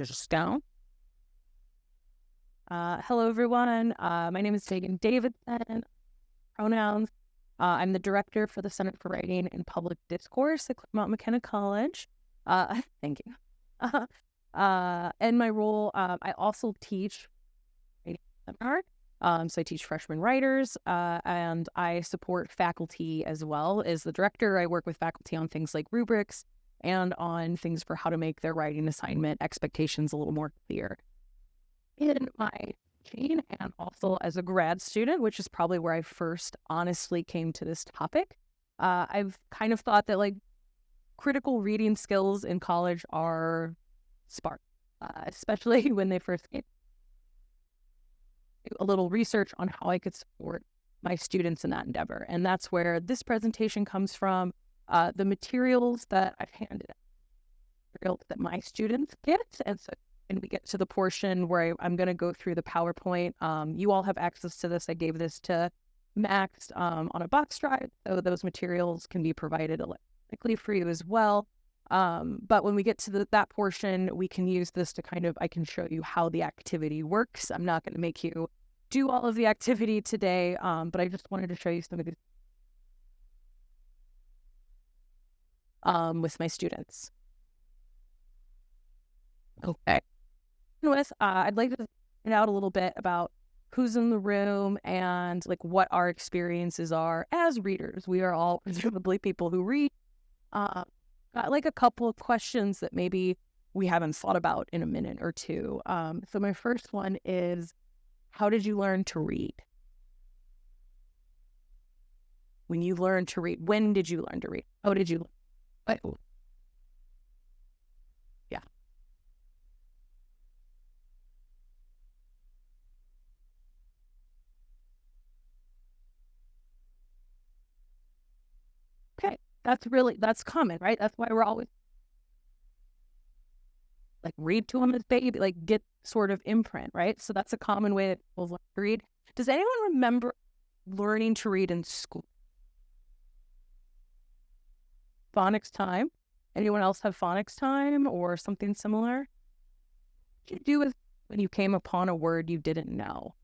just go. Hello, everyone. My name is Davidson. Pronouns. I'm the director for the Center for Writing and Public Discourse at Claremont McKenna College. Thank you. In my role, I also teach writing seminar. So I teach freshman writers, and I support faculty as well. As the director, I work with faculty on things like rubrics and on things for how to make their writing assignment expectations a little more clear. In my teaching and also as a grad student, which is probably where I first honestly came to this topic, I've kind of thought that like critical reading skills in college are sparse, especially when they first came. A little research on how I could support my students in that endeavor. And that's where this presentation comes from. The materials that I've handed out, materials that my students get. And so when we get to the portion where I'm going to go through the PowerPoint, you all have access to this. I gave this to Max on a box drive, so those materials can be provided electronically for you as well. But when we get to that portion, we can use this to I can show you how the activity works. I'm not going to make you do all of the activity today, but I just wanted to show you some of these with my students. Okay. I'd like to find out a little bit about who's in the room and like what our experiences are as readers. We are all presumably people who read. Got like a couple of questions that maybe we haven't thought about in a minute or two. So my first one is, how did you learn to read? When you learned to read, when did you learn to read? How did you learn? Yeah. Okay. That's common, right? That's why we're always like read to them as baby, like get sort of imprint, right? So that's a common way that people learn to read. Does anyone remember learning to read in school? Phonics time? Anyone else have phonics time or something similar? What did you do with when you came upon a word you didn't know?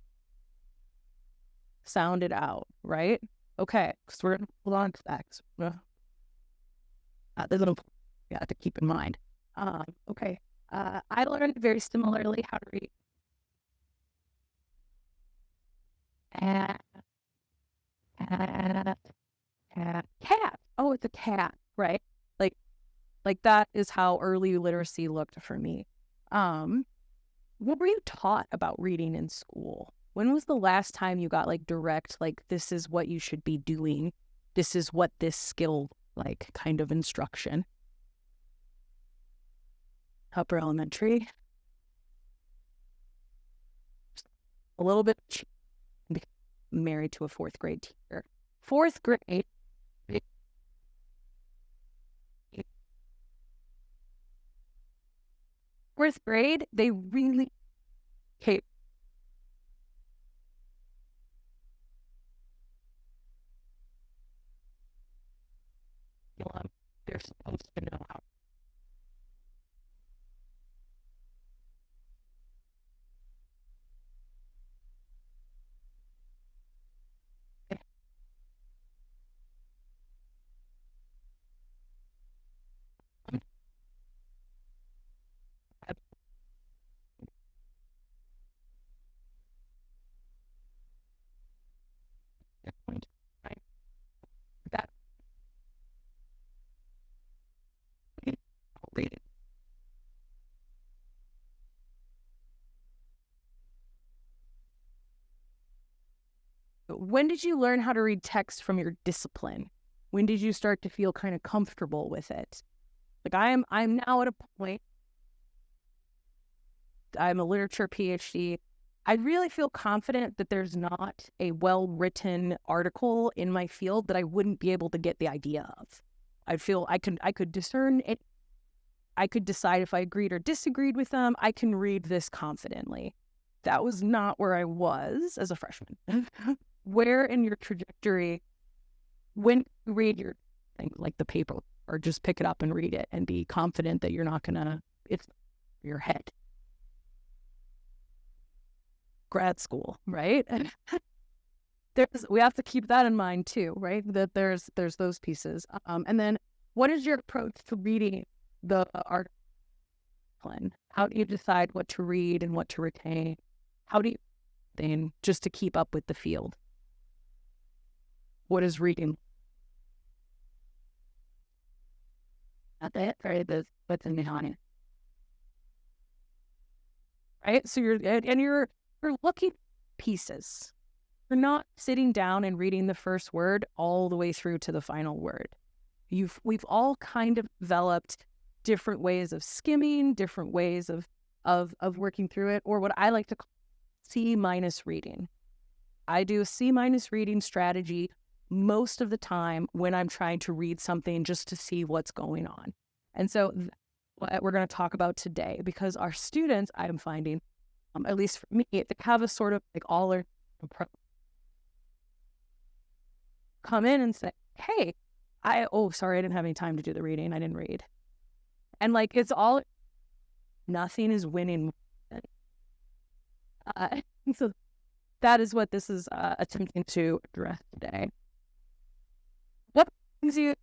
Sound it out, right? Okay, so we're going to hold on to that. There's a little to keep in mind. Okay. I learned very similarly how to read. Cat. Oh, it's a cat, right? Like that is how early literacy looked for me. What were you taught about reading in school? When was the last time you got like direct, like this is what you should be doing, this is what this skill like kind of instruction? Upper elementary. A little bit married to a fourth grade teacher. Fourth grade. Fourth grade, they really hate. They're supposed to know how. That reading. When did you learn how to read text from your discipline? When did you start to feel kind of comfortable with it? Like I'm now at a point, I'm a literature PhD. I really feel confident that there's not a well-written article in my field that I wouldn't be able to get the idea of. I feel I could discern it. I could decide if I agreed or disagreed with them. I can read this confidently. That was not where I was as a freshman. Where in your trajectory, when you read your thing, like the paper, or just pick it up and read it and be confident that you're not gonna, it's your head. grad school, right? And we have to keep that in mind too, right? That there's those pieces. And then what is your approach to reading the article? How do you decide what to read and what to retain? How do you think just to keep up with the field? What is reading? At that, right? What's in behind, right? So you're looking at pieces. You're not sitting down and reading the first word all the way through to the final word. We've all kind of developed different ways of skimming, different ways of working through it, or what I like to call C- reading. I do a C- reading strategy most of the time when I'm trying to read something just to see what's going on. And so what we're going to talk about today, because our students, I'm finding, at least for me, they have a sort of like all or come in and say, hey, sorry, I didn't have any time to do the reading. I didn't read. And like, it's all, nothing is winning. So that is what this is attempting to address today. What brings you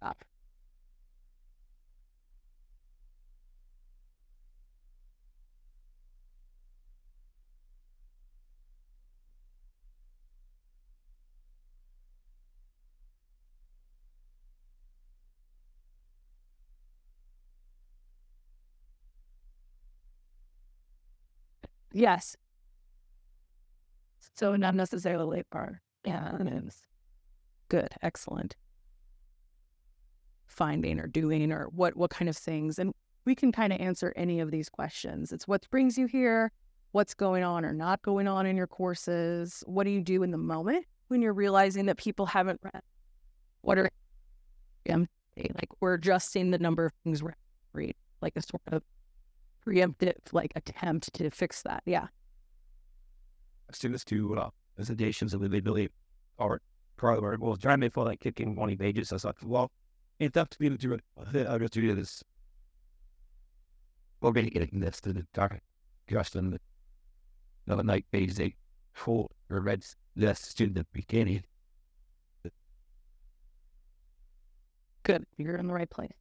up? Yes. So not necessarily far. Yeah, it is. Good, excellent. Finding or doing or what kind of things. And we can kind of answer any of these questions. It's what brings you here, what's going on or not going on in your courses, what do you do in the moment when you're realizing that people haven't read? What are like we're adjusting the number of things we're read, like a sort of preemptive like attempt to fix that. Yeah. Students to presentations of the ability or program was trying to for like kicking 20 pages. I was like, well, it's up to me to do it. I'll just do this. We're going to get this to the dark Justin. The night page they full or read this student at the beginning. Good. You're in the right place.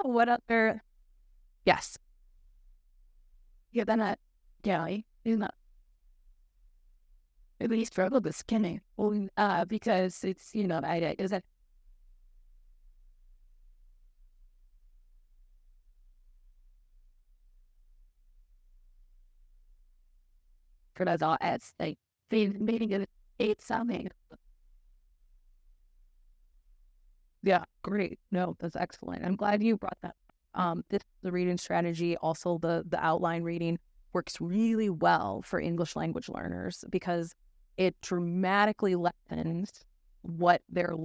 What other? Yes. Yeah, then isn't that really struggle with skinning? Because it's is that for those all ads they meeting it 8 something. Yeah, great. No, that's excellent. I'm glad you brought that. The reading strategy, also the outline reading, works really well for English language learners because it dramatically lessens what they're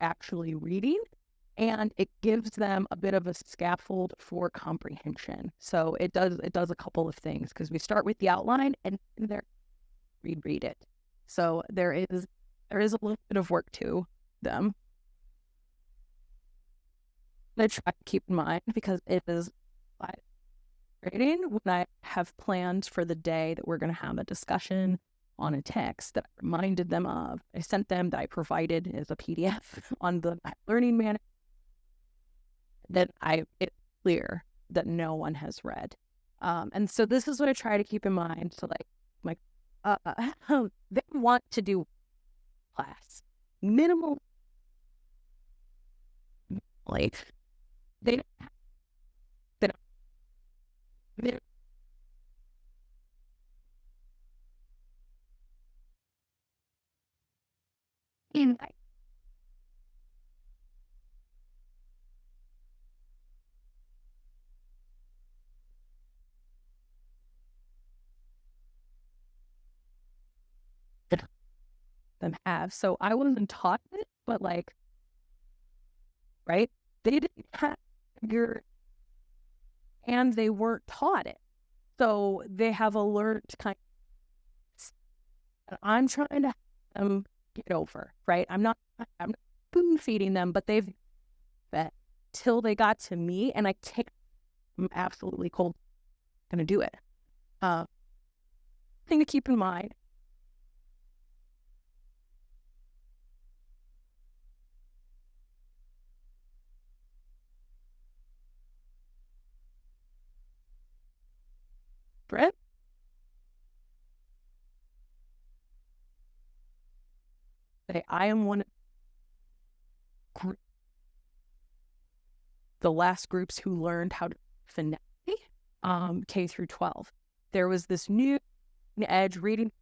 actually reading, and it gives them a bit of a scaffold for comprehension. So it does a couple of things because we start with the outline and then read it. So there is a little bit of work to them. I try to keep in mind because it is reading when I have planned for the day that we're going to have a discussion on a text that I reminded them of. I sent them that I provided as a PDF on the learning manager that it's clear that no one has read. And so this is what I try to keep in mind. So they want to do class minimal, like they them have. So I wasn't taught it, but like, right? They didn't have and they weren't taught it. So they have a learned kind of, I'm trying to get over, right? I'm not spoon feeding them, but they've fed till they got to me, and I'm absolutely cold going to do it. thing to keep in mind. Brett? I am one of the last groups who learned how to phonetically K through 12. There was this new edge reading.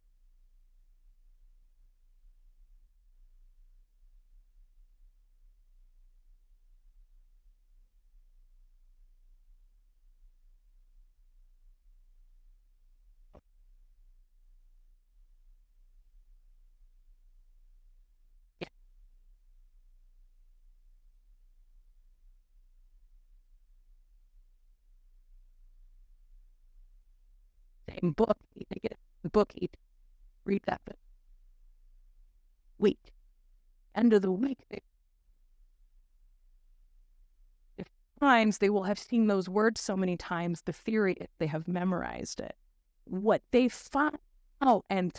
Same book, they get the book, read that week. End of the week, times they will have seen those words so many times, the theory, they have memorized it. What they found out and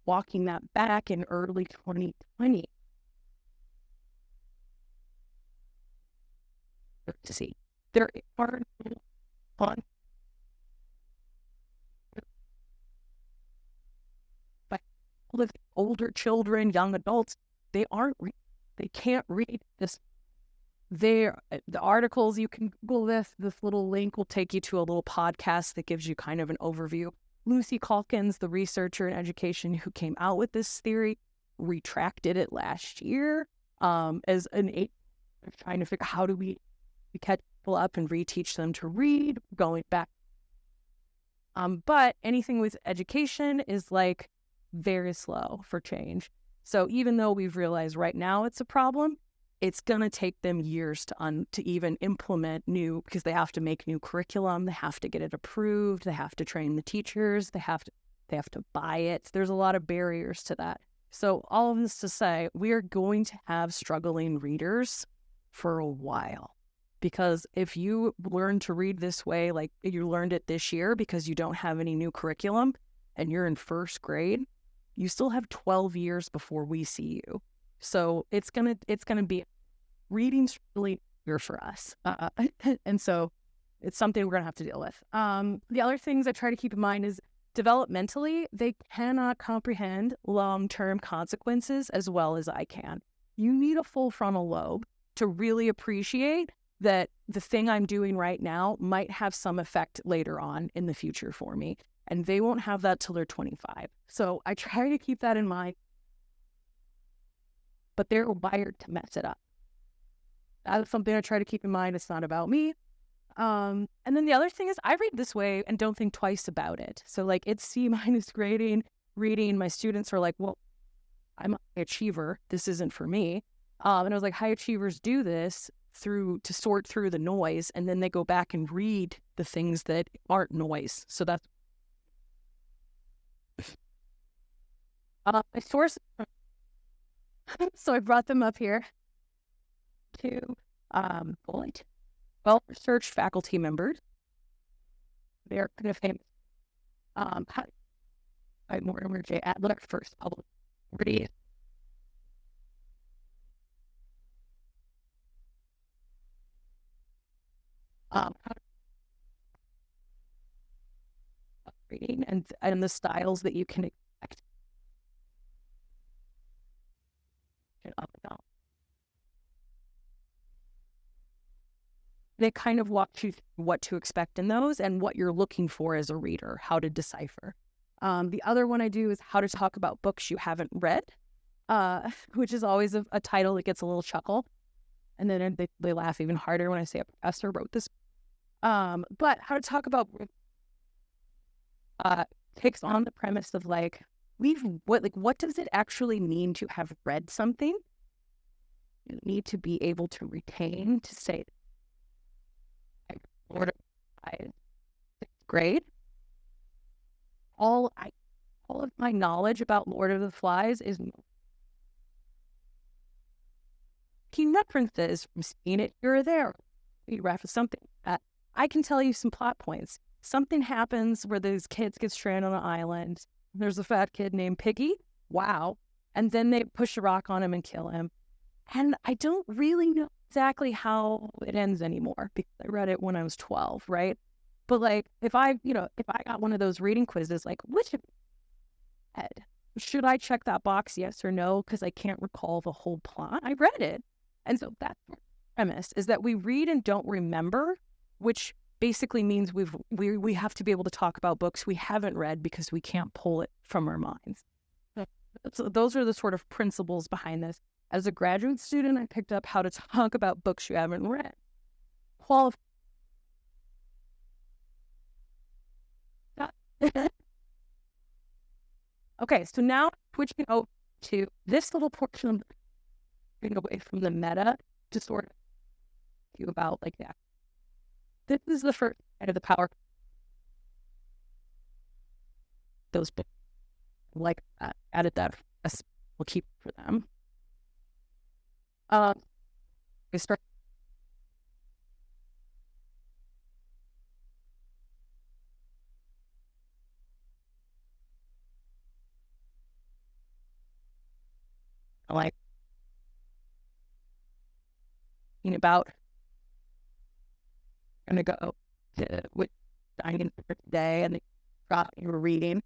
walking that back in early 2020. To see, there are fun. But all of the older children, young adults, they can't read this. The articles, you can Google this little link will take you to a little podcast that gives you kind of an overview. Lucy Calkins, the researcher in education who came out with this theory, retracted it last year as an trying to figure out how do we catch people up and reteach them to read, going back. But anything with education is like very slow for change. So even though we've realized right now it's a problem, it's going to take them years to even implement new, because they have to make new curriculum, they have to get it approved, they have to train the teachers, they have to buy it. There's a lot of barriers to that. So all of this to say, we are going to have struggling readers for a while. Because if you learn to read this way, like you learned it this year because you don't have any new curriculum and you're in first grade, you still have 12 years before we see you. So it's gonna be reading's really here for us, and so it's something we're gonna have to deal with. The other things I try to keep in mind is developmentally, they cannot comprehend long-term consequences as well as I can. You need a full frontal lobe to really appreciate that the thing I'm doing right now might have some effect later on in the future for me, and they won't have that till they're 25. So I try to keep that in mind. But they're wired to mess it up. That's something I try to keep in mind. It's not about me. And then the other thing is I read this way and don't think twice about it. So like it's C- grading, reading. My students are like, well, I'm an achiever. This isn't for me. And I was like, high achievers do this to sort through the noise. And then they go back and read the things that aren't noise. So that's my source. So I brought them up here to well-researched faculty members. They're kind of famous. By Mortimer J. Adler, first published reading. Reading and the styles that you can expect. Up and down. They kind of walk you through what to expect in those and what you're looking for as a reader, how to decipher. The other one I do is how to talk about books you haven't read, which is always a title that gets a little chuckle. And then they laugh even harder when I say a professor wrote this. But how to talk about takes on the premise of like, what does it actually mean to have read something? You need to be able to retain, to say, Lord of sixth grade, all of my knowledge about Lord of the Flies is key references from seeing it here or there. We reference something. I can tell you some plot points. something happens where these kids get stranded on an island. There's a fat kid named Piggy. Wow. And then they push a rock on him and kill him. And I don't really know exactly how it ends anymore because I read it when I was 12, right? But like, if I got one of those reading quizzes, like, which head should I check that box, yes or no? Because I can't recall the whole plot. I read it. And so that's the premise, is that we read and don't remember, which basically means we have to be able to talk about books we haven't read because we can't pull it from our minds. So those are the sort of principles behind this. As a graduate student, I picked up how to talk about books you haven't read. Okay, so now switching over to this little portion of getting away from the meta to sort of you about like that. This is the first side of the power. Those books, like that, added that. We'll keep for them. We start. Like about gonna go to with dining for today and you were reading.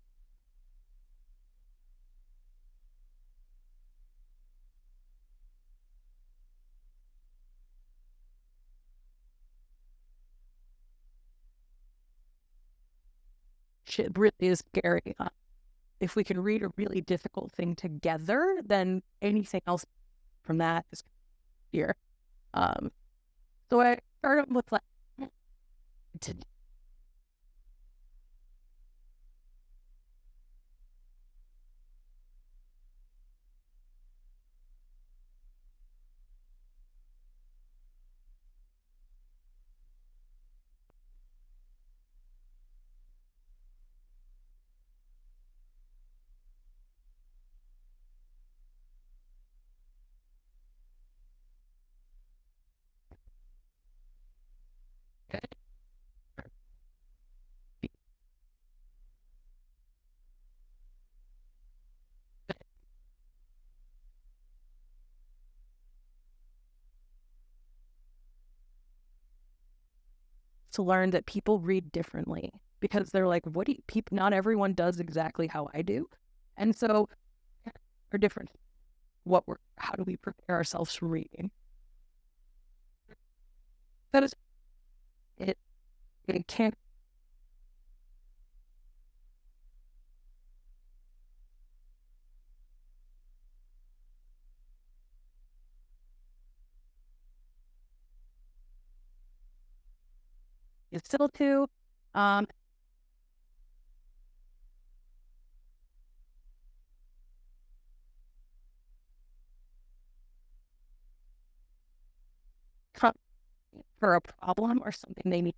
Shit really is scary. If we can read a really difficult thing together, then anything else from that is here. So I started with like to learn that people read differently because they're like, what do you, people, not everyone does exactly how I do. And so are different. How do we prepare ourselves for reading? That is, it can't. It's still too, for a problem or something they need.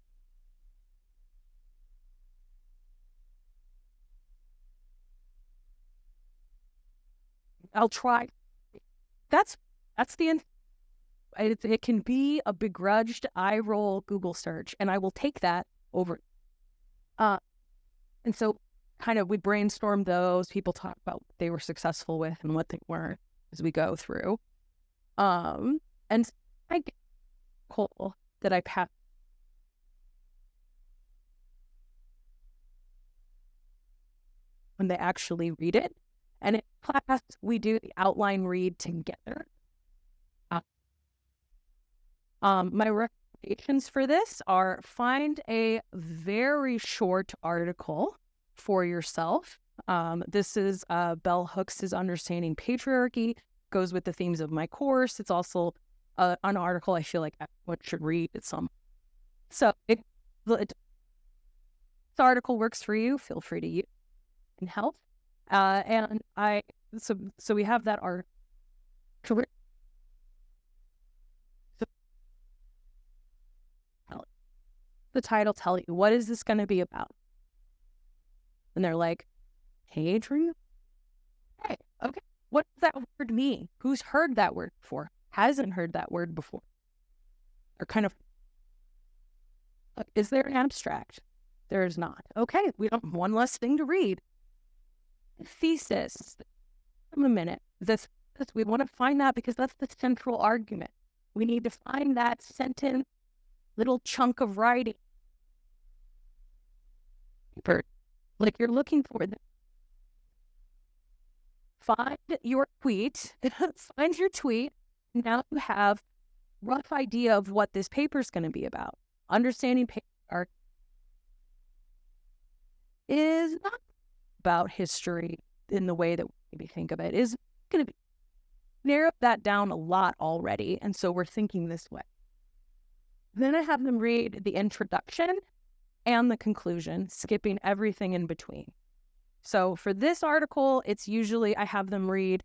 I'll try. That's the it can be a begrudged eye roll Google search, and I will take that over. And so kind of we brainstorm those. People talk about what they were successful with and what they weren't as we go through. And I get cool that I passed. When they actually read it. And in class, we do the outline read together. My recommendations for this are find a very short article for yourself. This is Bell Hooks' Understanding Patriarchy, goes with the themes of my course. It's also an article I feel like everyone should read at some. So if this article works for you, feel free to use it and help. And so we have that art. The title tell you, what is this going to be about? And they're like, Hadrian? Hey, okay. What does that word mean? Who's heard that word before? Hasn't heard that word before? Or kind of, is there an abstract? There's not. Okay, we don't have one less thing to read. Thesis. A minute. We want to find that because that's the central argument. We need to find that sentence, little chunk of writing. Like you're looking for it. Find your tweet. Find your tweet. Now you have a rough idea of what this paper is going to be about. Understanding paper is not about history in the way that we maybe think of it. Is going to be narrow that down a lot already, and so we're thinking this way. Then I have them read the introduction and the conclusion, skipping everything in between. So for this article, it's usually I have them read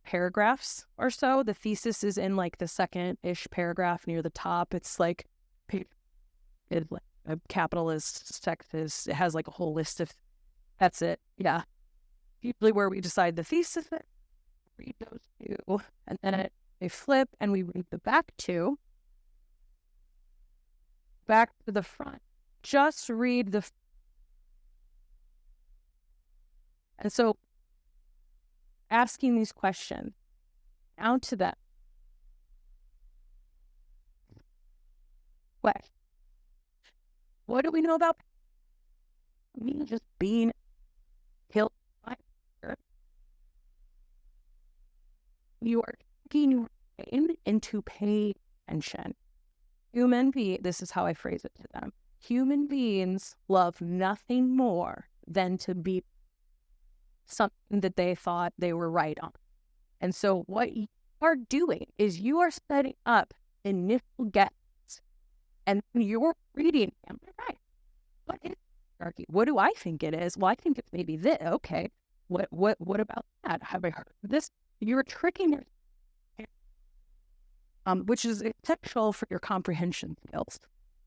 paragraphs or so. The thesis is in like the second-ish paragraph near the top. It's like a capitalist, sexist. It has like a whole list of, that's it. Yeah. Usually where we decide the thesis, read those two, and then they flip and we read the back two. Back to the front. Just read the... And so asking these questions out to them. What do we know about me just being killed by her? You are taking your brain into pay attention. This is how I phrase it to them. Human beings love nothing more than to be something that they thought they were right on. And so what you are doing is you are setting up initial guesses. And you're reading, am I right? What is hierarchy? What do I think it is? Well, I think it's maybe this. Okay. What about that? Have I heard of this? You're tricking yourself. Which is essential for your comprehension skills.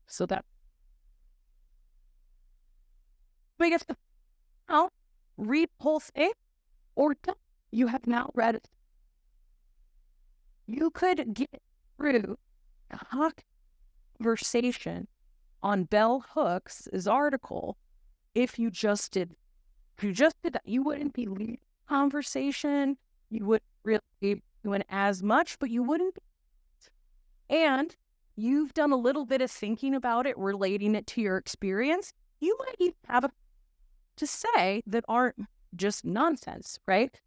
So that we get to now read the whole thing, or don't. You have now read it. You could get through a conversation on Bell Hooks' article if you just did that. You wouldn't be leading conversation. You wouldn't really be doing as much, but you wouldn't be. And you've done a little bit of thinking about it, relating it to your experience. You might even have to say that aren't just nonsense, right?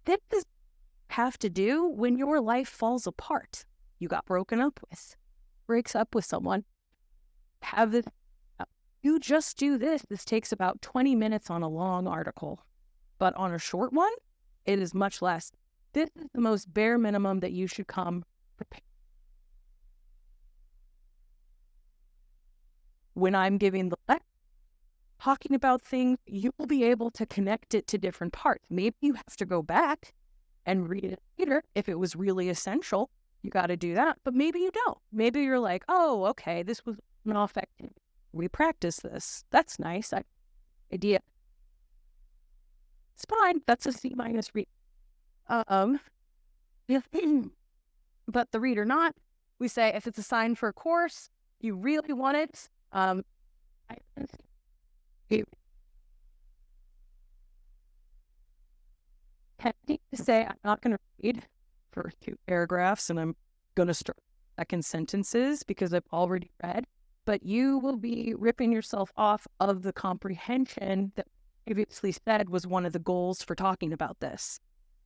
That does have to do when your life falls apart. You got breaks up with someone. Have this. You just do this. This takes about 20 minutes on a long article, but on a short one, it is much less. This is the most bare minimum that you should come prepared. When I'm giving the lecture, talking about things, you will be able to connect it to different parts. Maybe you have to go back and read it later. If it was really essential, you got to do that. But maybe you don't. Maybe you're like, oh, okay, this was an off activity. We practice this. That's nice. Idea. It's fine. That's a C- read. But the read or not, we say if it's assigned for a course, you really want it. Tempting to say I'm not going to read for 2 paragraphs and I'm going to start second sentences because I've already read, but you will be ripping yourself off of the comprehension that previously said was one of the goals for talking about this.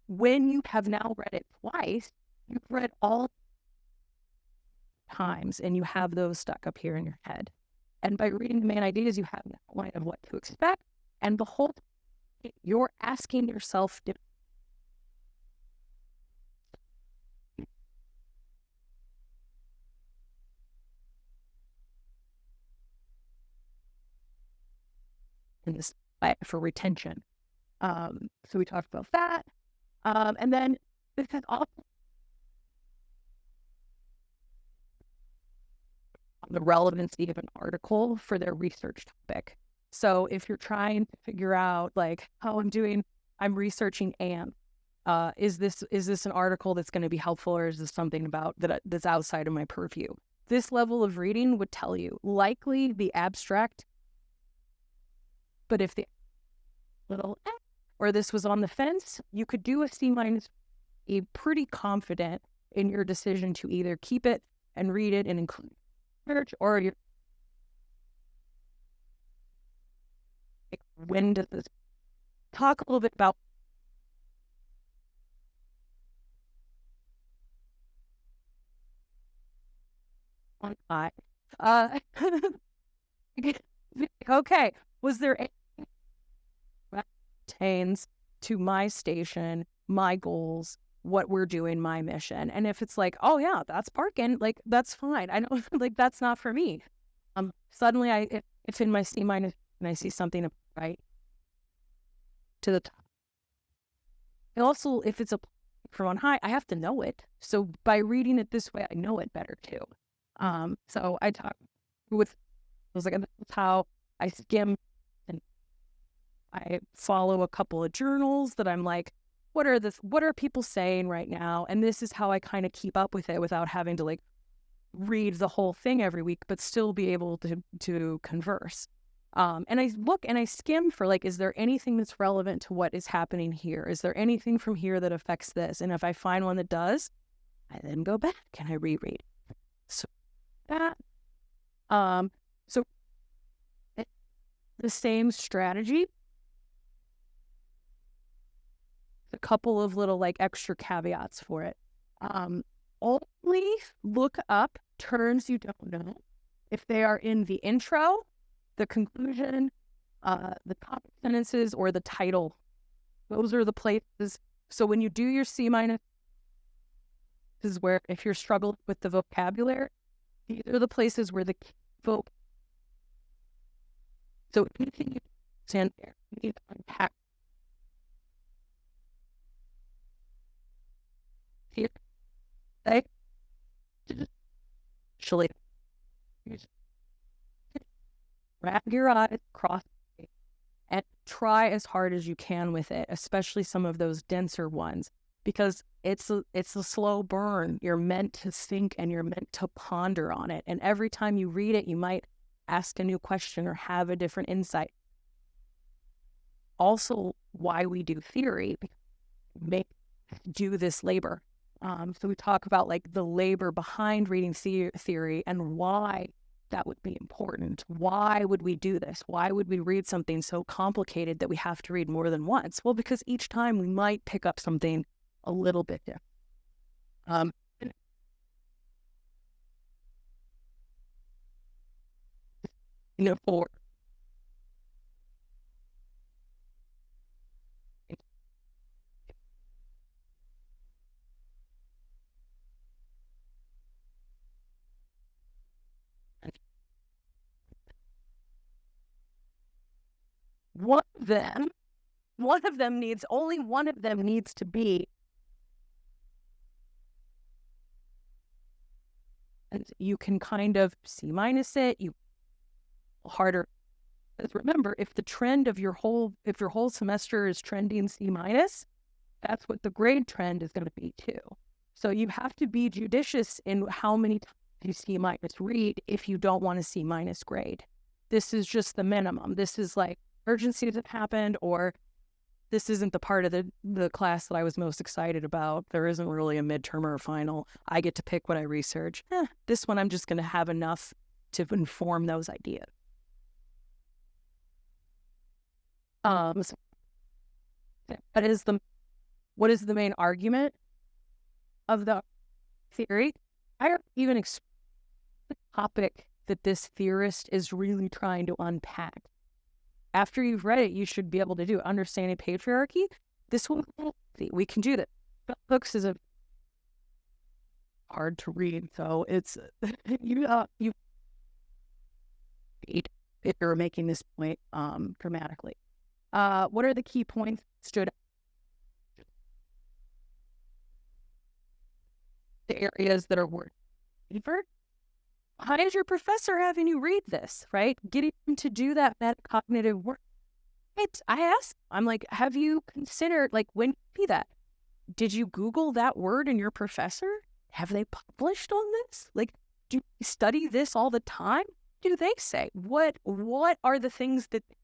When you have now read it twice, you've read all times and you have those stuck up here in your head. And by reading the main ideas, you have an outline of what to expect. And the whole time, you're asking yourself in this for retention. So we talked about that. And then this is also the relevancy of an article for their research topic. So if you're trying to figure out like how I'm researching ants, is this an article that's going to be helpful, or is this something about that's outside of my purview? this level of reading would tell you likely the abstract, but if the little or this was on the fence, you could do a C minus, be pretty confident in your decision to either keep it and read it and include research, or you when does this talk a little bit about on I okay, was there anything that pertains to my station, my goals, what we're doing, my mission? And if it's like, oh yeah, that's parking, like that's fine. I don't like that's not for me. Suddenly if in my C minus and I see something right to the top. And also if it's a from on high, I have to know it. So by reading it this way, I know it better too. So I talk with, I was like, that's how I skim and I follow a couple of journals that I'm like, what are people saying right now? And this is how I kind of keep up with it without having to like read the whole thing every week, but still be able to converse. And I look and I skim for like, is there anything that's relevant to what is happening here? Is there anything from here that affects this? And if I find one that does, I then go back and I reread. So that, so the same strategy, a couple of little like extra caveats for it. Only look up terms you don't know if they are in the intro, the conclusion, the top sentences, or the title. Those are the places. So when you do your C minus, this is where if you're struggling with the vocabulary, these are the places where the voc. So anything you stand there, you need to unpack. Here, they actually wrap your eyes across and try as hard as you can with it, especially some of those denser ones, because it's a slow burn. You're meant to think and you're meant to ponder on it. And every time you read it, you might ask a new question or have a different insight. Also, why we do theory, do this labor. So we talk about like the labor behind reading theory and why that would be important. Why would we do this? Why would we read something so complicated that we have to read more than once? Well, because each time we might pick up something a little bit different. For one of them needs, only one of them needs to be, and you can kind of C minus it, you harder. Because remember, if the trend of your whole semester is trending C minus, that's what the grade trend is going to be too. So you have to be judicious in how many times you C minus read if you don't want to C minus grade. This is just the minimum. This is like urgencies have happened, or this isn't the part of the class that I was most excited about. There isn't really a midterm or a final. I get to pick what I research. This one I'm just going to have enough to inform those ideas. So what is the main argument of the theory? I don't even explain the topic that this theorist is really trying to unpack. After you've read it, you should be able to do understanding patriarchy. This one, we can do that. Books is a hard to read, so it's you if you're making this point dramatically. What are the key points stood out? The areas that are worth deeper. How is your professor having you read this, right? Getting them to do that metacognitive work. I asked, I'm like, have you considered, like, when you see that? Did you Google that word in your professor? Have they published on this? Like, do we study this all the time? Do they say? What are the things that they're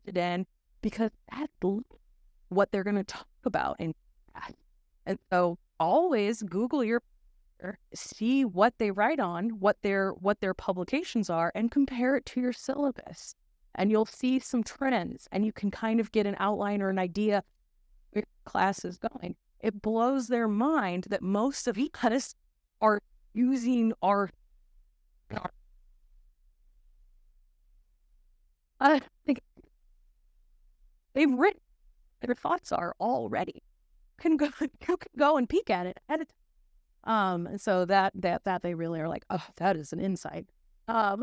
interested in? Because that's what they're going to talk about in class. And so always Google your professor, see what they write on, what their publications are, and compare it to your syllabus. And you'll see some trends, and you can kind of get an outline or an idea where your class is going. It blows their mind that most of us are using our I think they've written their thoughts are already. You can go and peek at it at it. And so that they really are like, oh, that is an insight. Oh,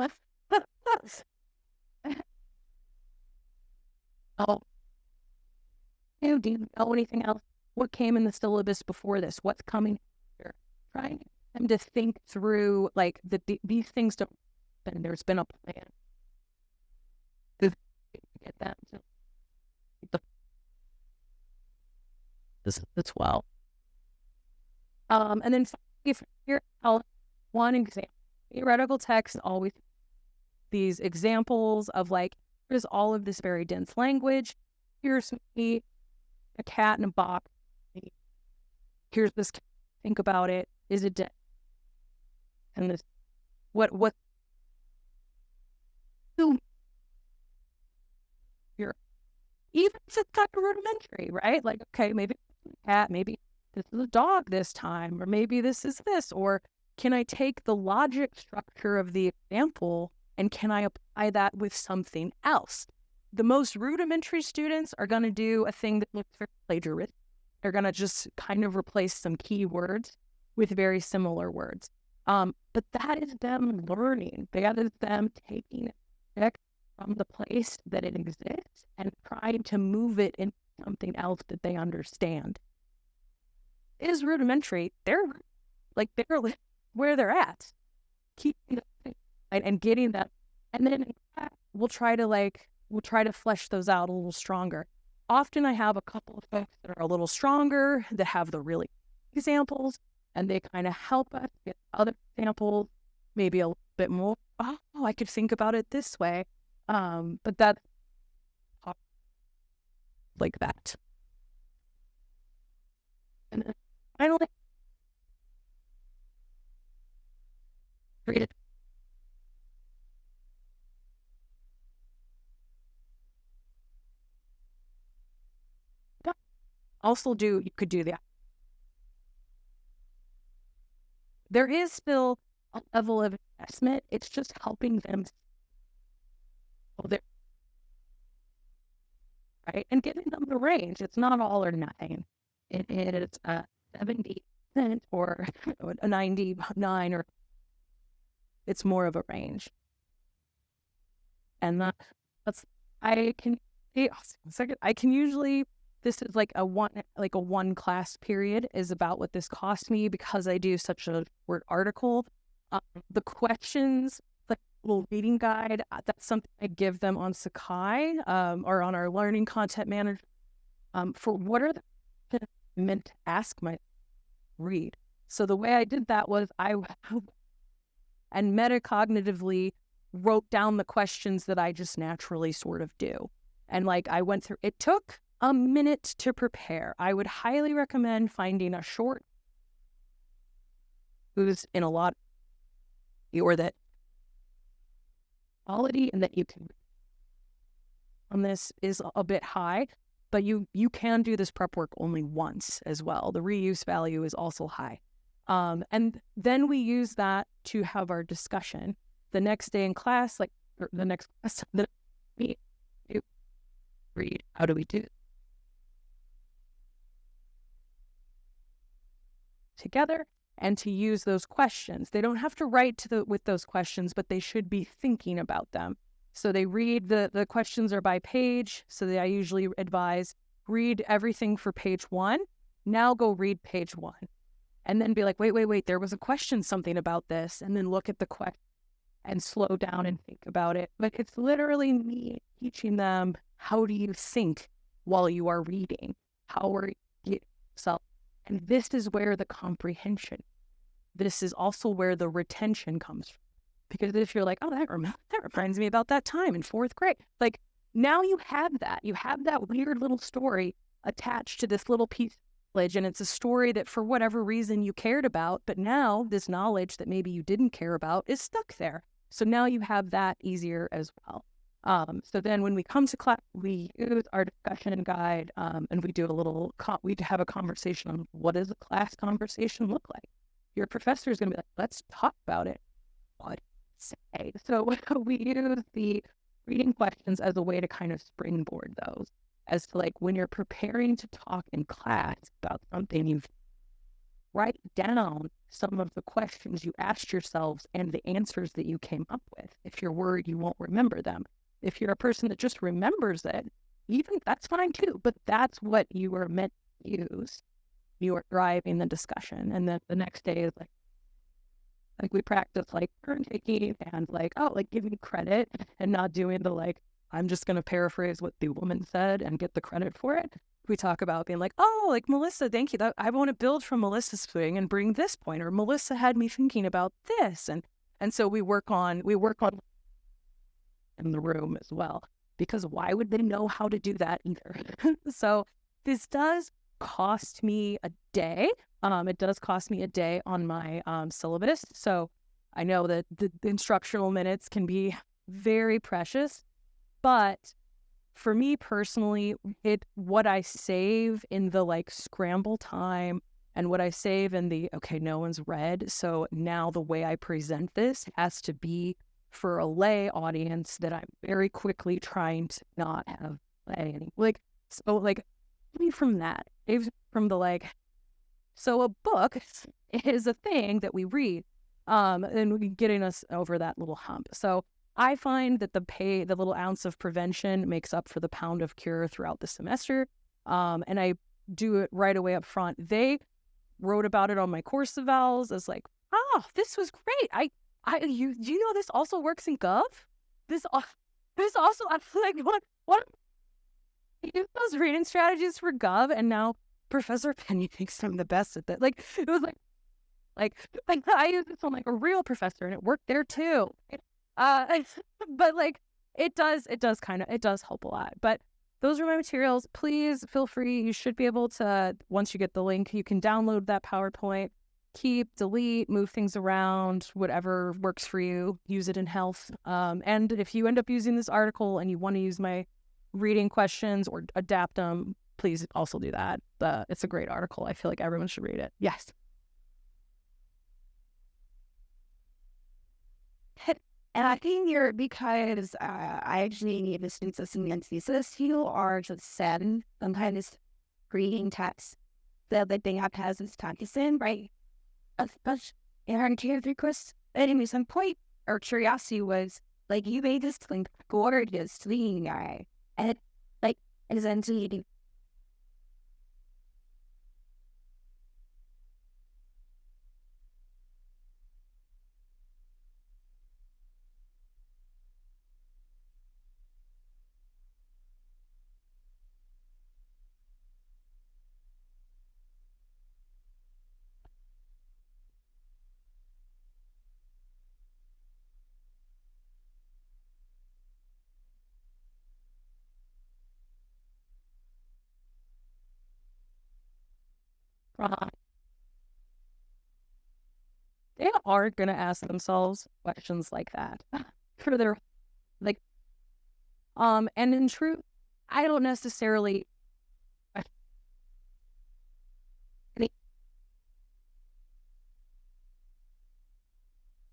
do you know anything else? What came in the syllabus before this? What's coming after? Trying to get them to think through, like, these things don't happen. There's been a plan to get them to this as well. And then if you're one example, theoretical text always these examples of, like, here's all of this very dense language. Here's me, a cat in a box. Here's this. Think about it. Is it dense? And this, what? You're even if it's kind of rudimentary, right? Like, okay, maybe it's a cat, maybe this is a dog this time, or maybe this is this, or can I take the logic structure of the example and can I apply that with something else? The most rudimentary students are going to do a thing that looks very plagiaristic. They're going to just kind of replace some keywords with very similar words. But that is them learning. That is them taking it from the place that it exists and trying to move it into something else that they understand. It is rudimentary. They're where they're at. Keeping and getting that. And then we'll try to flesh those out a little stronger. Often I have a couple of folks that are a little stronger, that have the really examples, and they kind of help us get other examples, maybe a little bit more. Oh, I could think about it this way. But that's like that. And then finally, read it. Also you could do that. There is still a level of investment. It's just helping them, right? And giving them the range. It's not all or nothing. It is 70% or a 99, or it's more of a range. And I can usually, this is like a one class period is about what this cost me, because I do such a short article. The questions, the little reading guide, that's something I give them on Sakai or on our learning content manager for what are the meant to ask my read. So the way I did that was and metacognitively wrote down the questions that I just naturally sort of do. And like I went through, it took a minute to prepare. I would highly recommend finding a short who's in a lot or that quality and that you can on this is a bit high, but you can do this prep work only once as well. The reuse value is also high. And then we use that to have our discussion. The next day in class, like the next class, we read, how do we do it? Together, and to use those questions. They don't have to write with those questions, but they should be thinking about them. So they read, the questions are by page, so I usually advise, read everything for page 1, now go read page 1. And then be like, wait, there was a question, something about this, and then look at the question and slow down and think about it. But it's literally me teaching them, how do you think while you are reading? How are you yourself? And this is where the comprehension. this is also where the retention comes from. Because if you're like, oh, that reminds me about that time in fourth grade. Like, now you have that weird little story attached to this little piece of knowledge, and it's a story that for whatever reason you cared about, but now this knowledge that maybe you didn't care about is stuck there. So now you have that easier as well. So then when we come to class, we use our discussion guide, and we do we have a conversation on what does a class conversation look like. Your professor is going to be like, let's talk about it. What say? So we use the reading questions as a way to kind of springboard those, as to like when you're preparing to talk in class about something, you write down some of the questions you asked yourselves and the answers that you came up with. If you're worried you won't remember them. If you're a person that just remembers it, even that's fine too, but that's what you were meant to use. You are driving the discussion. And then the next day is like we practice like turn taking and like, oh, like giving credit and not doing the like, I'm just going to paraphrase what the woman said and get the credit for it. We talk about being like, oh, like Melissa, thank you. I want to build from Melissa's thing and bring this point, or Melissa had me thinking about this. And so we work on in the room as well, because why would they know how to do that either? So this does cost me a day. It does cost me a day on my syllabus. So I know that the instructional minutes can be very precious, but for me personally, what I save in the like scramble time and what I save in the, okay, no one's read, so now the way I present this has to be for a lay audience that I'm very quickly trying to not have lay any. Like, so like, from that, from the like, so a book is a thing that we read, and getting us over that little hump. So I find that the little ounce of prevention makes up for the pound of cure throughout the semester. And I do it right away up front. They wrote about it on my course evals as like, oh, this was great. You know, this also works in Gov. This also, I feel like, what? Use those reading strategies for Gov, and now Professor Penny thinks I'm the best at that. Like, it was like I used this on like a real professor, and it worked there too. But like, it does help a lot. But those are my materials. Please feel free. You should be able to, once you get the link, you can download that PowerPoint. Keep, delete, move things around, whatever works for you. Use it in health. And if you end up using this article and you want to use my reading questions or adapt them, please also do that. It's a great article. I feel like everyone should read it. Yes. And I think because I actually need to students listening and thesis, you are just send sometimes reading text that they have has this practicing, right? Especially in our request. Anyway, some point or curiosity was like you made this like gorgeous thing, guy, and like essentially. They are going to ask themselves questions like that for their, like, and in truth, I don't necessarily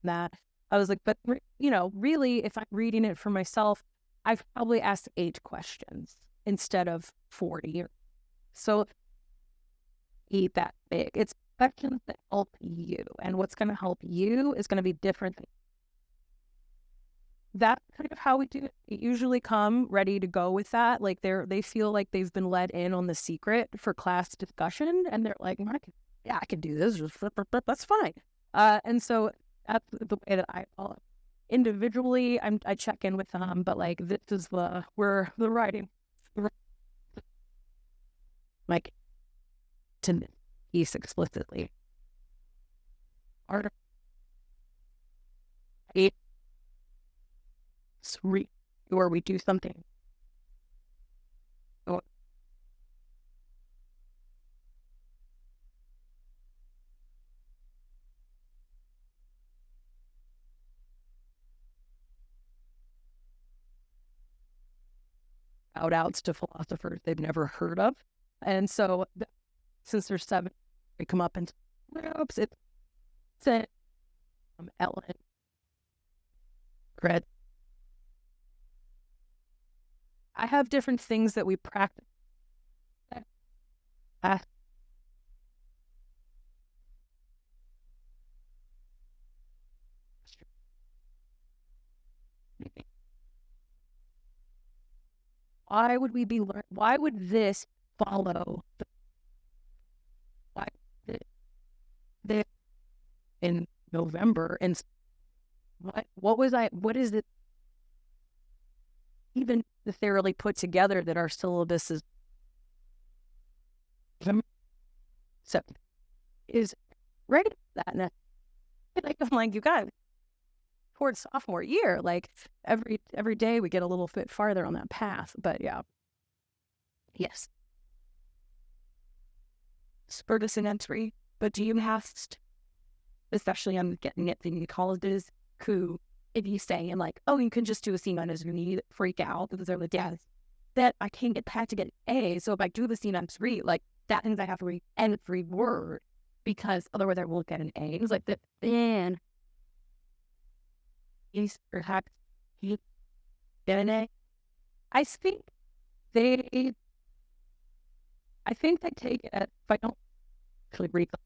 that. I was like, but you know, really, if I'm reading it for myself, I've probably asked 8 questions instead of 40. So eat that big. It's questions that help you, and what's going to help you is going to be different. That's kind of how we do it. They usually come ready to go with that. Like they feel like they've been let in on the secret for class discussion, and they're like, I can do this. That's fine. And so that's the way that I follow. Individually, I check in with them, but like this is the writing, like to piece explicitly. part of where we do something. Outs to philosophers they've never heard of. And so since there's 7, they come up in groups. It's Ellen, Gret. I have different things that we practice. Why would we be learning? Why would this follow? Why this in November? And what is it even necessarily put together that our syllabus is ready for that? And I'm like, you guys, towards sophomore year, like every day we get a little bit farther on that path. But yeah, yes, spurtus and entry. But do you have, especially I'm getting it in colleges who, if you say, and like, oh, you can just do a C- you need freak out because they're like, yeah, that I can't get past to get an A. So if I do the C-3, like that means I have to read every word because otherwise I won't get an A. It's like that, man. Perhaps you get an A. I think they take it as, if I don't actually read them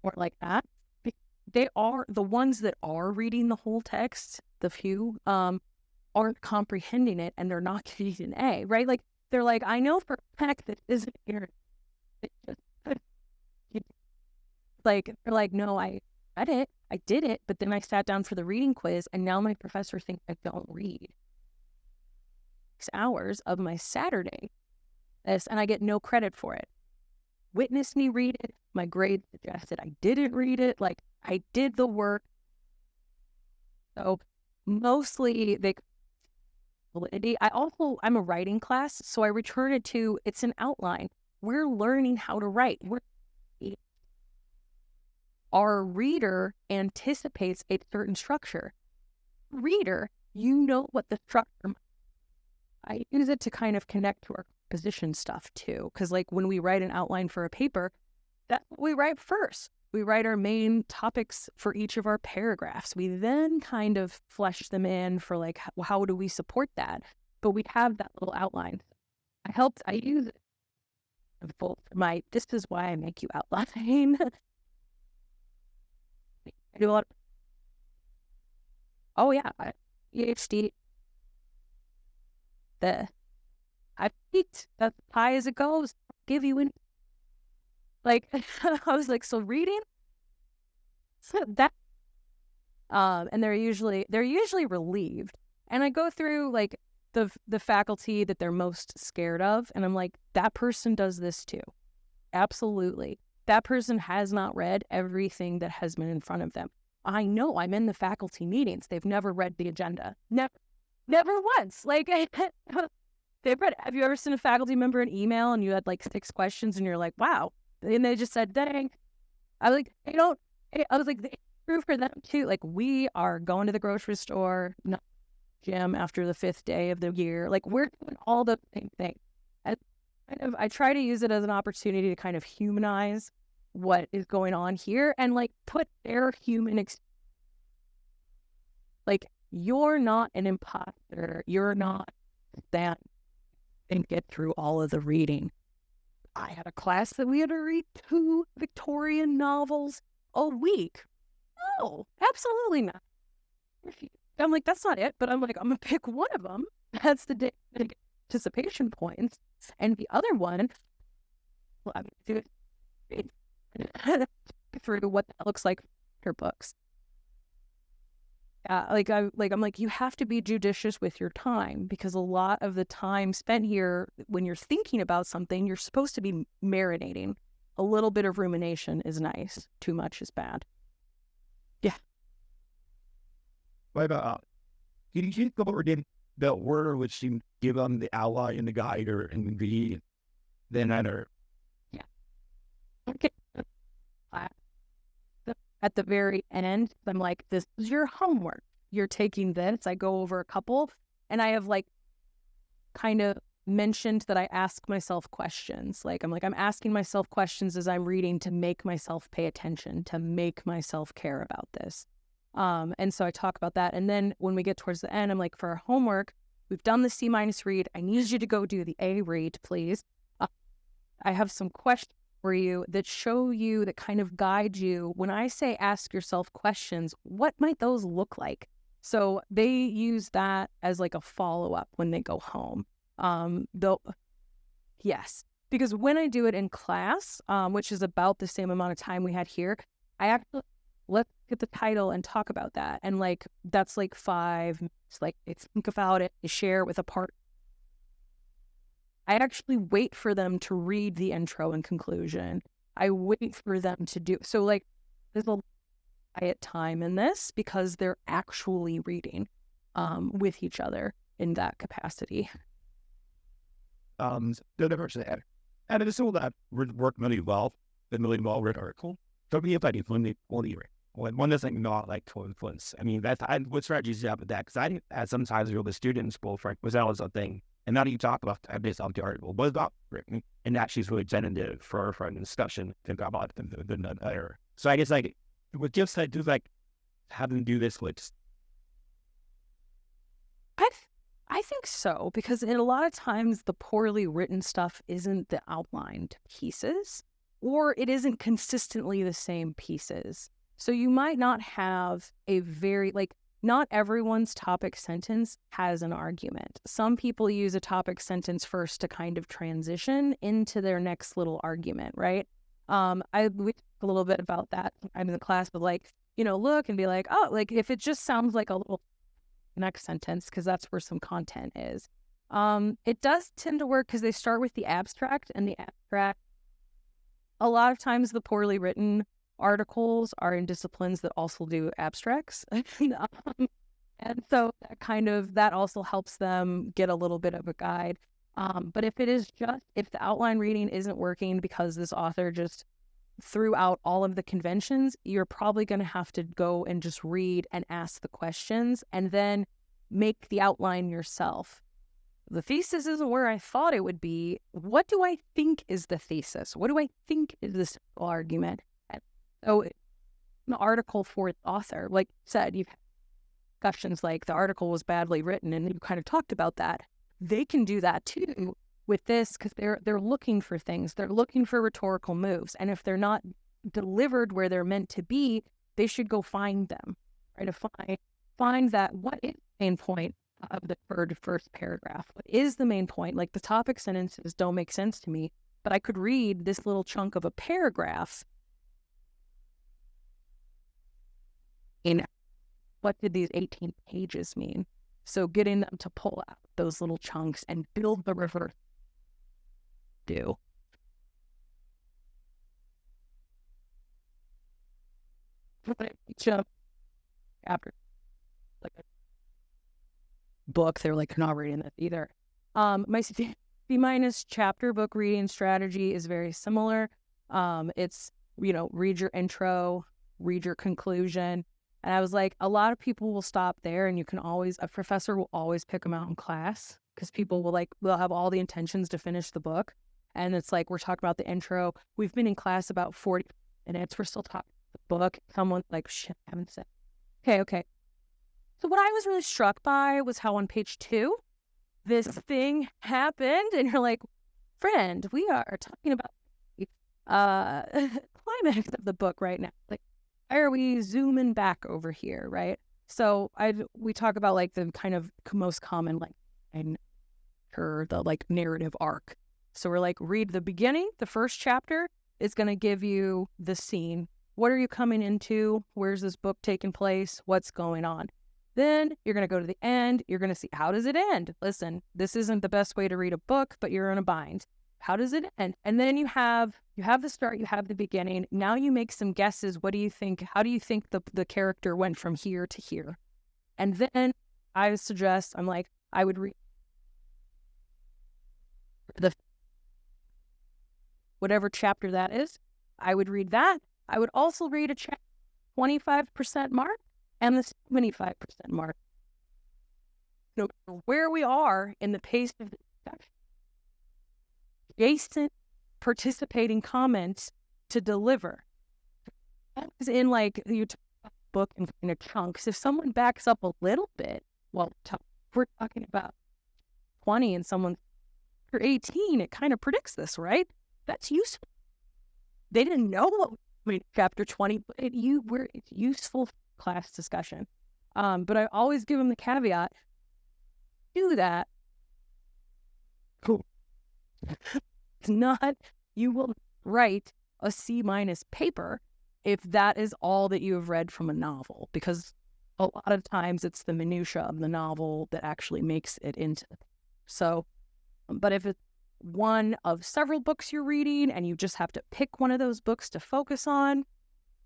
or like that, they are the ones that are reading the whole text, the few aren't comprehending it and they're not getting an A, right? Like they're like, I know for a fact that isn't here. Like they're like, no, I read it, I did it, but then I sat down for the reading quiz and now my professor thinks I don't read 6 hours of my Saturday, and I get no credit for it. Witness me read it. My grade suggested I didn't read it. Like I did the work. So mostly validity. I'm a writing class, so I return it to, it's an outline. We're learning how to write. Our reader anticipates a certain structure. Reader, you know what the structure. I use it to kind of connect to our composition stuff too, because like when we write an outline for a paper, that's what we write first. We write our main topics for each of our paragraphs. We then kind of flesh them in for like, how do we support that? But we have that little outline. I use it for this is why I make you outline. I do a lot of, PhD. I peaked. That's high as it goes. Give you in. Like, I was like, so reading? So that, and they're usually relieved. And I go through like the faculty that they're most scared of. And I'm like, that person does this too. Absolutely. That person has not read everything that has been in front of them. I know, I'm in the faculty meetings. They've never read the agenda. Never once. Like, they've read. Have you ever seen a faculty member an email and you had like 6 questions and you're like, wow. And they just said, dang. I was like, it's true for them too. Like, we are going to the grocery store, not gym after the 5th day of the year. Like, we're doing all the same thing. I try to use it as an opportunity to kind of humanize what is going on here and like put their human like, you're not an imposter. You're not that and get through all of the reading. I had a class that we had to read 2 Victorian novels a week. No, absolutely not. I'm like, that's not it. But I'm like, I'm going to pick one of them. That's the participation points. And the other one, well, I'm going to do it through what that looks like for books. I'm like, you have to be judicious with your time because a lot of the time spent here when you're thinking about something, you're supposed to be marinating. a little bit of rumination is nice. Too much is bad. Yeah. What about, can you go over the order which you give them the outline and the guide or in the then either? Yeah. Okay. At the very end, I'm like, this is your homework. You're taking this. I go over a couple, and I have like kind of mentioned that I ask myself questions. I'm asking myself questions as I'm reading to make myself pay attention, to make myself care about this. And so I talk about that. And then when we get towards the end, I'm like, for our homework, we've done the C- read. I need you to go do the A read, please. I have some questions for you that show you, that kind of guide you. When I say ask yourself questions, what might those look like? So they use that as like a follow-up when they go home. Yes, because when I do it in class, which is about the same amount of time we had here, I actually, let's get the title and talk about that. And like, that's like 5 minutes, like think about it, share with a part. I actually wait for them to read the intro and conclusion. I wait for them to do, so like, there's a quiet time in this because they're actually reading with each other in that capacity. The other person had, and it's all that work really well, the really well written article. So me, if I did one doesn't not like to influence. I mean, what strategies do you have with that? Because I had sometimes with the students, well, Frank was always a thing. And now that you talk about based off the article, what about written? And actually is really tentative for a discussion to talk about the error. So I guess like with just like do like have them do this with. I think so, because in a lot of times the poorly written stuff isn't the outlined pieces, or it isn't consistently the same pieces. So you might not have a very, like, not everyone's topic sentence has an argument. Some people use a topic sentence first to kind of transition into their next little argument, right? We talk a little bit about that. I'm in the class, but like, look and be like, oh, like if it just sounds like a little next sentence, because that's where some content is. It does tend to work because they start with the abstract, and the abstract, a lot of times the poorly written articles are in disciplines that also do abstracts. And so that also helps them get a little bit of a guide. But if the outline reading isn't working because this author just threw out all of the conventions, you're probably going to have to go and just read and ask the questions and then make the outline yourself. The thesis isn't where I thought it would be. What do I think is the thesis? What do I think is this argument? So an article for the author, like you said, you've had discussions like the article was badly written, and you kind of talked about that. They can do that too with this because they're looking for things. They're looking for rhetorical moves. And if they're not delivered where they're meant to be, they should go find them, right? To find that what is the main point of the first paragraph? What is the main point? Like the topic sentences don't make sense to me, but I could read this little chunk of a paragraph. What did these 18 pages mean? So getting them to pull out those little chunks and build the reverse do. After like a book, they're like not reading this either. My C- chapter book reading strategy is very similar. It's read your intro, read your conclusion. And I was like, a lot of people will stop there, and a professor will always pick them out in class because people will have all the intentions to finish the book. And it's like, we're talking about the intro. We've been in class about 40 minutes. We're still talking about the book. Someone's like, shit, I haven't said. Okay. So what I was really struck by was how on page 2, this thing happened. And you're like, friend, we are talking about the climax of the book right now. Like, why are we zooming back over here, right? So we talk about like the kind of most common the like narrative arc. So we're like, read the beginning, the first chapter is going to give you the scene. What are you coming into? Where's this book taking place? What's going on? Then you're going to go to the end. You're going to see, how does it end? Listen, this isn't the best way to read a book, but you're in a bind. How does it end? And then you have the start, you have the beginning. Now you make some guesses. What do you think? How do you think the character went from here to here? And then I would suggest, I would read whatever chapter that is. I would read that. I would also read a chapter 25% mark and the 75% mark. No matter where we are in the pace of the discussion, adjacent participating comments to deliver. That is in you book in chunks. If someone backs up a little bit, well, we're talking about 20 and someone's 18, it kind of predicts this, right? That's useful. They didn't know what chapter 20, but it's useful class discussion. But I always give them the caveat, do that. Cool. It's not, you will write a C- paper if that is all that you have read from a novel, because a lot of times it's the minutia of the novel that actually makes it into the paper. So, but if it's one of several books you're reading and you just have to pick one of those books to focus on,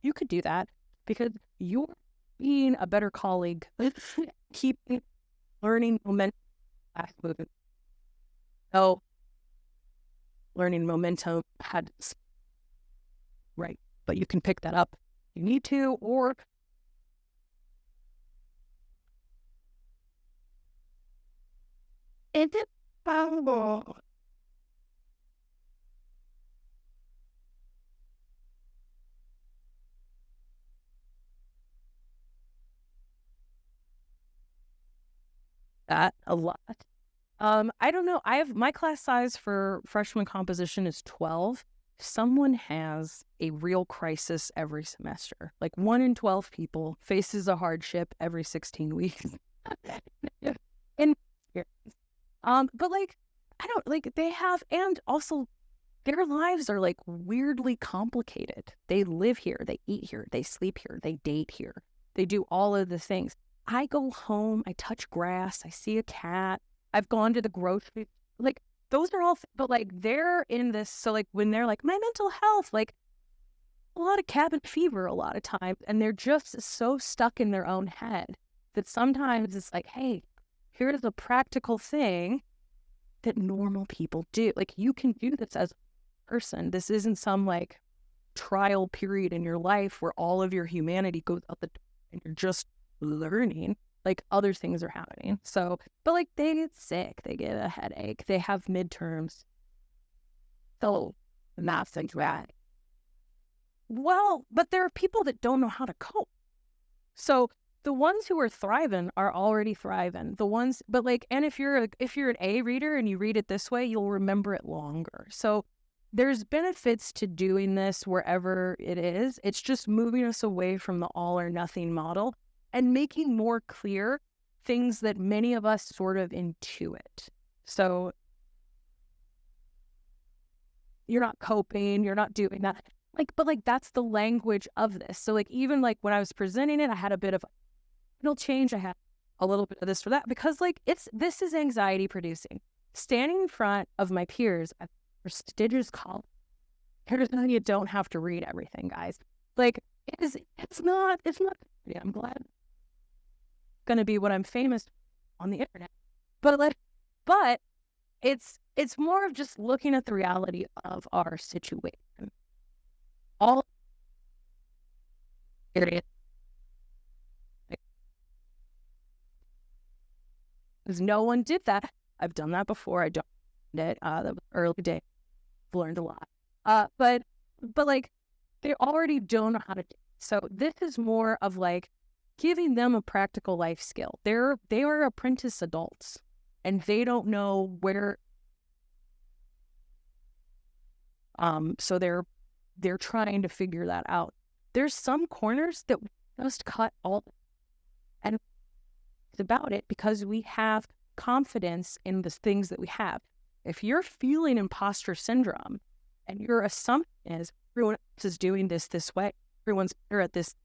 you could do that because you're being a better colleague, keeping learning momentum fast moving. So learning momentum right, but you can pick that up if you need to, or is it possible that a lot? I don't know. My class size for freshman composition is 12. Someone has a real crisis every semester. 1 in 12 people faces a hardship every 16 weeks. In but I don't they have, and also their lives are weirdly complicated. They live here, they eat here, they sleep here, they date here, they do all of the things. I go home, I touch grass, I see a cat, I've gone to the grocery, those are all, but they're in this. So when they're my mental health, a lot of cabin fever a lot of times, and they're just so stuck in their own head that sometimes it's hey, here's a practical thing that normal people do. You can do this as a person. This isn't some trial period in your life where all of your humanity goes out the door and you're just learning. Other things are happening. So, but they get sick, they get a headache, they have midterms. So, nothing's right? Well, but there are people that don't know how to cope. So the ones who are thriving are already thriving. The ones, but and if you're an A reader and you read it this way, you'll remember it longer. So there's benefits to doing this wherever it is. It's just moving us away from the all or nothing model and making more clear things that many of us sort of intuit. So you're not coping, you're not doing that. But that's the language of this. So even when I was presenting it, I had a bit of it'll change. I had a little bit of this for that because this is anxiety producing. Standing in front of my peers at prestigious college, you don't have to read everything, guys. It's not, yeah, I'm glad going to be what I'm famous on the internet. But it's more of just looking at the reality of our situation. All areas. Because no one did that. I've done that before. I don't it. That was early day. I've learned a lot. But they already don't know how to do it. So this is more of giving them a practical life skill. They are apprentice adults and they don't know where so they're trying to figure that out. There's some corners that we just cut all, and it's about it because we have confidence in the things that we have. If you're feeling imposter syndrome and your assumption is everyone else is doing this way, everyone's better at this,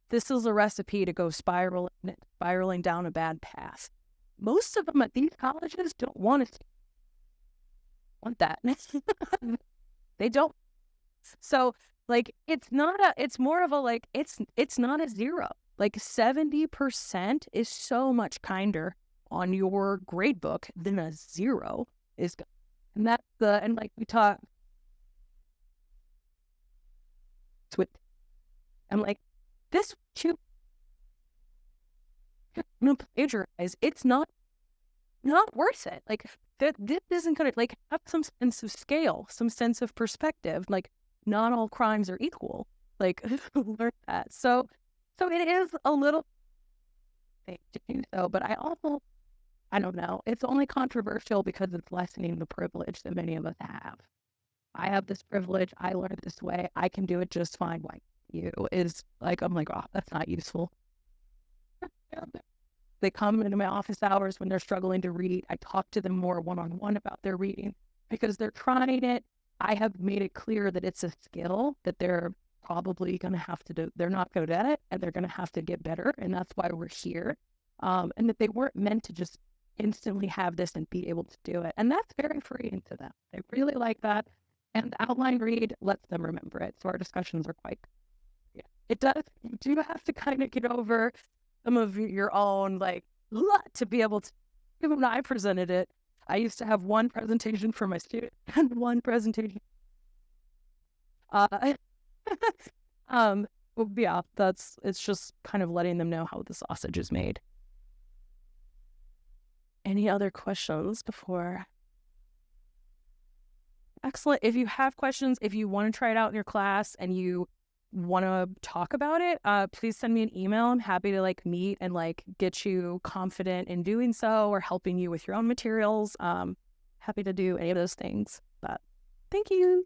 this is a recipe to go spiraling down a bad path. Most of them at these colleges don't want to. want that. They don't. So like, it's more of a, like, it's not a 0. Like 70% is so much kinder on your grade book than a 0 is. And that's and like we talk with, I'm like, this you plagiarize, it's not worth it. Like this isn't gonna, like, have some sense of scale, some sense of perspective. Like, not all crimes are equal. Like, learn that. So it is a little thing to do so, but I don't know. It's only controversial because it's lessening the privilege that many of us have. I have this privilege. I learned this way. I can do it just fine. Like, you is like, I'm like, oh, that's not useful. They come into my office hours when they're struggling to read. I talk to them more one-on-one about their reading because they're trying it. I have made it clear that it's a skill that they're probably going to have to do. They're not good at it, and they're going to have to get better. And that's why we're here. And that they weren't meant to just instantly have this and be able to do it. And that's very freeing to them. They really like that. And the outline read lets them remember it. So our discussions are quite, it does. You do have to kind of get over some of your own, like, to be able to, even when I presented it, I used to have one presentation for my student and one presentation. Yeah, it's just kind of letting them know how the sausage is made. Any other questions before? Excellent. If you have questions, if you want to try it out in your class and you want to talk about it, please send me an email. I'm happy to like meet and like get you confident in doing so, or helping you with your own materials. Happy to do any of those things. But thank you.